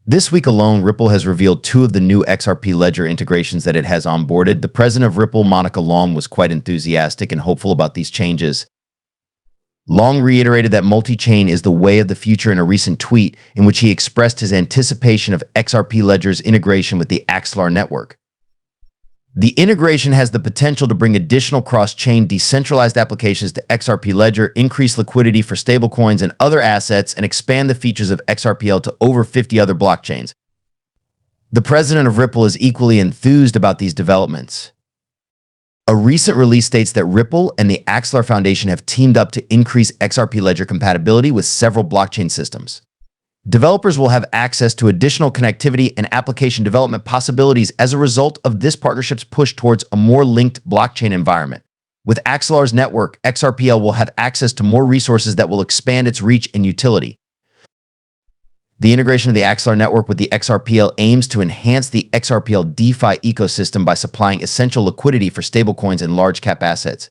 This week alone, Ripple has revealed two of the new XRP ledger integrations that it has onboarded. The president of Ripple, Monica Long, was quite enthusiastic and hopeful about these changes. Long reiterated that multi-chain is the way of the future in a recent tweet in which he expressed his anticipation of XRP Ledger's integration with the Axelar network. The integration has the potential to bring additional cross-chain decentralized applications to XRP Ledger, increase liquidity for stablecoins and other assets, and expand the features of XRPL to over 50 other blockchains. The president of Ripple is equally enthused about these developments. A recent release states that Ripple and the Axelar Foundation have teamed up to increase XRP Ledger compatibility with several blockchain systems. Developers will have access to additional connectivity and application development possibilities as a result of this partnership's push towards a more linked blockchain environment. With Axelar's network, XRPL will have access to more resources that will expand its reach and utility. The integration of the Axelar network with the XRPL aims to enhance the XRPL DeFi ecosystem by supplying essential liquidity for stablecoins and large-cap assets.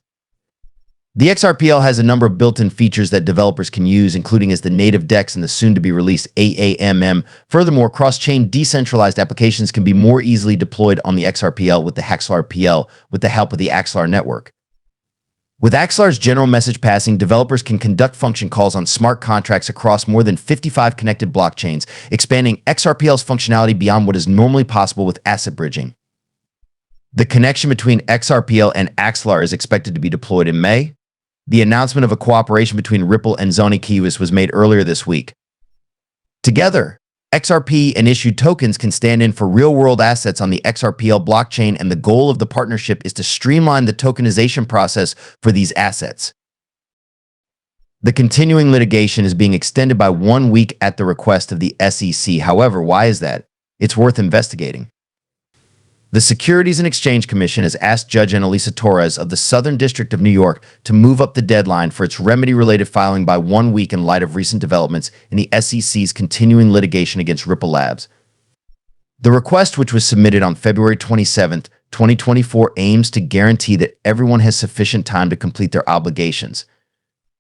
The XRPL has a number of built-in features that developers can use, including as the native DEX and the soon-to-be-released AAMM. Furthermore, cross-chain decentralized applications can be more easily deployed on the XRPL with the Axelar PL with the help of the Axelar network. With Axelar's general message passing, developers can conduct function calls on smart contracts across more than 55 connected blockchains, expanding XRPL's functionality beyond what is normally possible with asset bridging. The connection between XRPL and Axelar is expected to be deployed in May. The announcement of a cooperation between Ripple and Zonikiwis was made earlier this week. Together, XRP and issued tokens can stand in for real-world assets on the XRPL blockchain, and the goal of the partnership is to streamline the tokenization process for these assets. The continuing litigation is being extended by 1 week at the request of the SEC. However, why is that? It's worth investigating. The Securities and Exchange Commission has asked Judge Annalisa Torres of the Southern District of New York to move up the deadline for its remedy-related filing by 1 week in light of recent developments in the SEC's continuing litigation against Ripple Labs. The request, which was submitted on February 27, 2024, aims to guarantee that everyone has sufficient time to complete their obligations.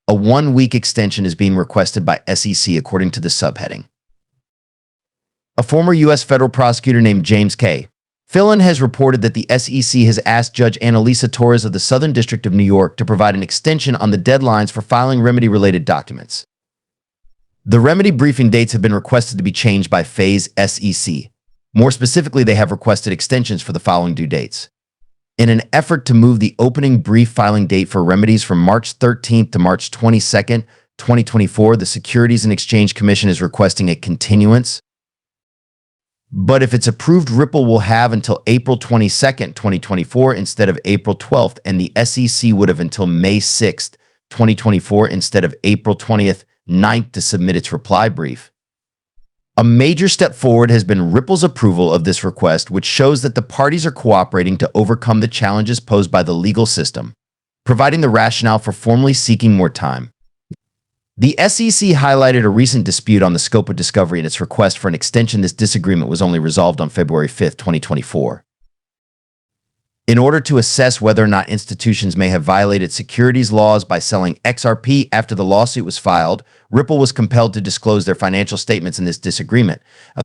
A 1-week extension is being requested by SEC according to the subheading. A former U.S. federal prosecutor named James K. Fillon has reported that the SEC has asked Judge Annalisa Torres of the Southern District of New York to provide an extension on the deadlines for filing remedy-related documents. The remedy briefing dates have been requested to be changed by Phase SEC. More specifically, they have requested extensions for the following due dates. In an effort to move the opening brief filing date for remedies from March 13th to March 22nd, 2024, the Securities and Exchange Commission is requesting a continuance. But if it's approved, Ripple will have until April 22nd, 2024 instead of April 12th, and the SEC would have until May 6th, 2024 instead of April 20th, 9th to submit its reply brief. A major step forward has been Ripple's approval of this request, which shows that the parties are cooperating to overcome the challenges posed by the legal system, providing the rationale for formally seeking more time. The SEC highlighted a recent dispute on the scope of discovery in its request for an extension. This disagreement was only resolved on February 5, 2024. In order to assess whether or not institutions may have violated securities laws by selling XRP after the lawsuit was filed, Ripple was compelled to disclose their financial statements in this disagreement.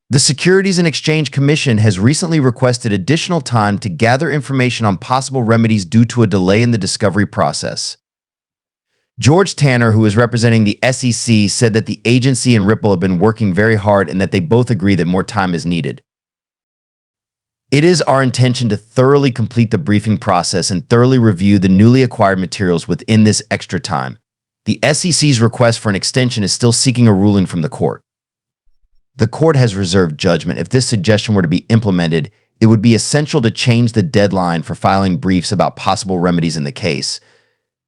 The Securities and Exchange Commission has recently requested additional time to gather information on possible remedies due to a delay in the discovery process. George Tanner, who is representing the SEC, said that the agency and Ripple have been working very hard and that they both agree that more time is needed. It is our intention to thoroughly complete the briefing process and thoroughly review the newly acquired materials within this extra time. The SEC's request for an extension is still seeking a ruling from the court. The court has reserved judgment. If this suggestion were to be implemented, it would be essential to change the deadline for filing briefs about possible remedies in the case.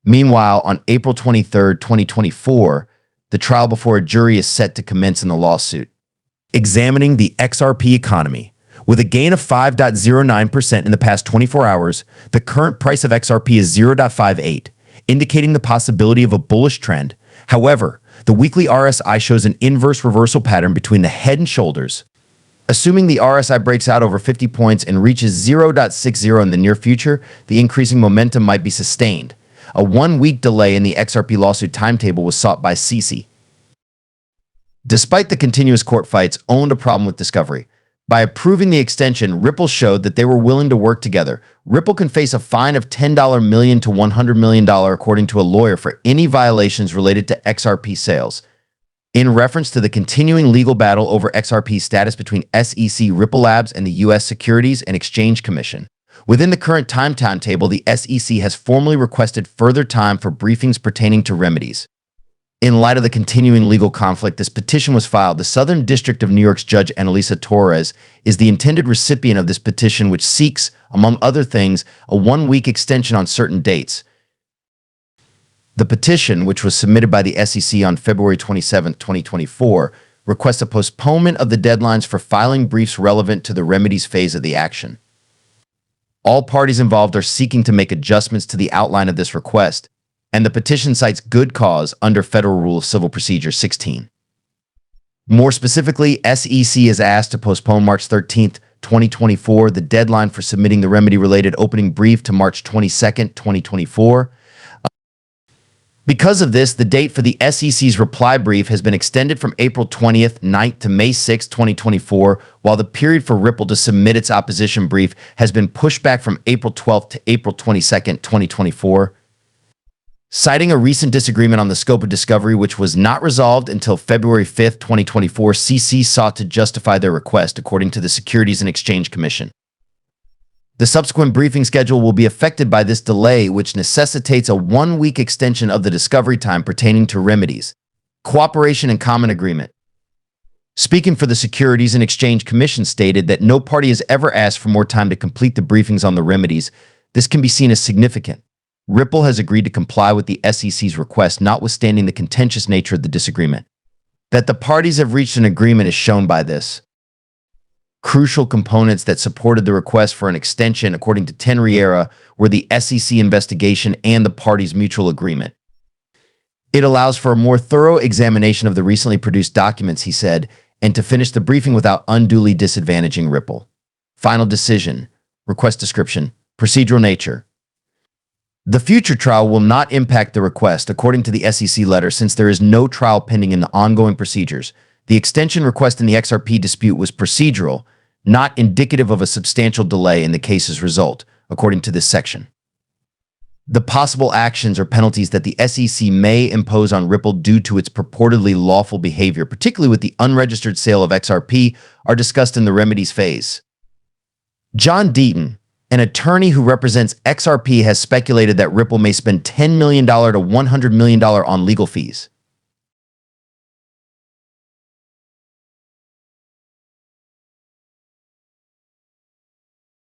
Meanwhile, on April 23, 2024, the trial before a jury is set to commence in the lawsuit. Examining the XRP economy. With a gain of 5.09% in the past 24 hours, the current price of XRP is 0.58, indicating the possibility of a bullish trend. However, the weekly RSI shows an inverse reversal pattern between the head and shoulders. Assuming the RSI breaks out over 50 points and reaches 0.60 in the near future, the increasing momentum might be sustained. A 1-week delay in the XRP lawsuit timetable was sought by CC. Despite the continuous court fights, owned a problem with discovery. By approving the extension, Ripple showed that they were willing to work together. Ripple can face a fine of $10 million to $100 million according to a lawyer for any violations related to XRP sales. In reference to the continuing legal battle over XRP's status between SEC Ripple Labs and the U.S. Securities and Exchange Commission. Within the current timetable, the SEC has formally requested further time for briefings pertaining to remedies. In light of the continuing legal conflict, this petition was filed. The Southern District of New York's Judge Annalisa Torres is the intended recipient of this petition, which seeks, among other things, a one-week extension on certain dates. The petition, which was submitted by the SEC on February 27, 2024, requests a postponement of the deadlines for filing briefs relevant to the remedies phase of the action. All parties involved are seeking to make adjustments to the outline of this request, and the petition cites good cause under Federal Rule of Civil Procedure 16. More specifically, SEC is asked to postpone March 13, 2024, the deadline for submitting the remedy-related opening brief to March 22, 2024. Because of this, the date for the SEC's reply brief has been extended from April 20th, 9th to May 6, 2024, while the period for Ripple to submit its opposition brief has been pushed back from April 12th to April 22nd, 2024. Citing a recent disagreement on the scope of discovery, which was not resolved until February 5, 2024, CC sought to justify their request, according to the Securities and Exchange Commission. The subsequent briefing schedule will be affected by this delay, which necessitates a one-week extension of the discovery time pertaining to remedies, cooperation, and common agreement. Speaking for the Securities and Exchange Commission stated that no party has ever asked for more time to complete the briefings on the remedies. This can be seen as significant. Ripple has agreed to comply with the SEC's request, notwithstanding the contentious nature of the disagreement. That the parties have reached an agreement is shown by this. Crucial components that supported the request for an extension, according to Tenriera, were the SEC investigation and the parties' mutual agreement. It allows for a more thorough examination of the recently produced documents, he said, and to finish the briefing without unduly disadvantaging Ripple. Final decision. Request description. Procedural nature. The future trial will not impact the request, according to the SEC letter, since there is no trial pending in the ongoing procedures. The extension request in the XRP dispute was procedural, not indicative of a substantial delay in the case's result, according to this section. The possible actions or penalties that the SEC may impose on Ripple due to its purportedly lawful behavior, particularly with the unregistered sale of XRP, are discussed in the remedies phase. John Deaton, an attorney who represents XRP, has speculated that Ripple may spend $10 million to $100 million on legal fees.